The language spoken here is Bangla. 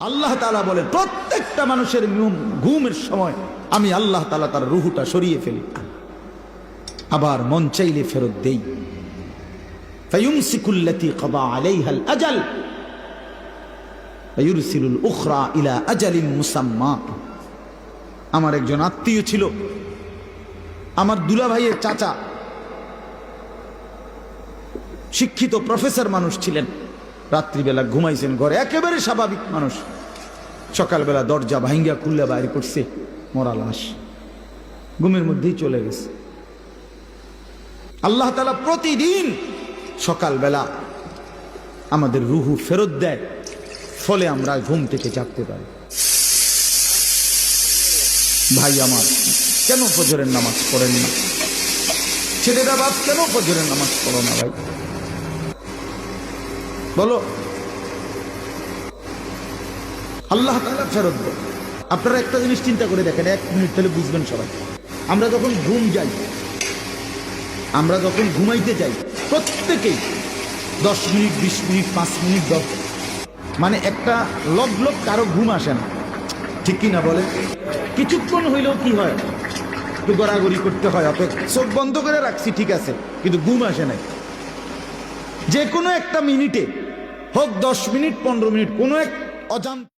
আল্লাহ তাআলা বলেন প্রত্যেকটা মানুষের ঘুমের সময় আমি আল্লাহ তাআলা তার রূহটা সরিয়ে ফেলি, আবার মন চাইলে ফেরত দেই। ফায়ুমসিকুল্লাতী ক্বাদা আলাইহাল আজাল ওয়ায়ুরসিলুল উখরা ইলা আজালিন মুসাম্মা। আমার একজন আত্মীয় ছিল, আমার দুলাভাইয়ের চাচা, শিক্ষিত প্রফেসর মানুষ ছিলেন। রাত্রিবেলা ঘুমাইছেন ঘরে, একেবারে স্বাভাবিক মানুষ। সকালবেলা দরজা ভাঙ্গা খুললে বাইরে করছে মরা লাশ, ঘুমের মধ্যেই চলে গেছে। আল্লাহ তাআলা প্রতিদিন সকালবেলা আমাদের রুহু ফেরত দেয়, ফলে আমরা ঘুম থেকে জাগতে পারি। ভাই আমার, কেন ফজরের নামাজ পড়েন না? ছেলেরা বাপ, কেন ফজরের নামাজ পড়ো না ভাই? বলো। আল্লাহ তাআলা ফেরত দেয়। আপনারা একটা জিনিস চিন্তা করে দেখেন, 1 মিনিট তাহলে বুঝবেন সবাই। আমরা যখন ঘুমাইতে যাই প্রত্যেকেই 10 মিনিট, 20 মিনিট, 5 মিনিট, 10, মানে একটা লগ কারো ঘুম আসে না, ঠিক কি না বলে? কিছুক্ষণ হইলেও কি হয়, একটু গড়াগড়ি করতে হয়, চোখ বন্ধ করে রাখছি ঠিক আছে, কিন্তু ঘুম আসে নাই। যে কোনো একটা মিনিটে হোক, 10 মিনিট, 15 মিনিট, কোনো এক অজান্ত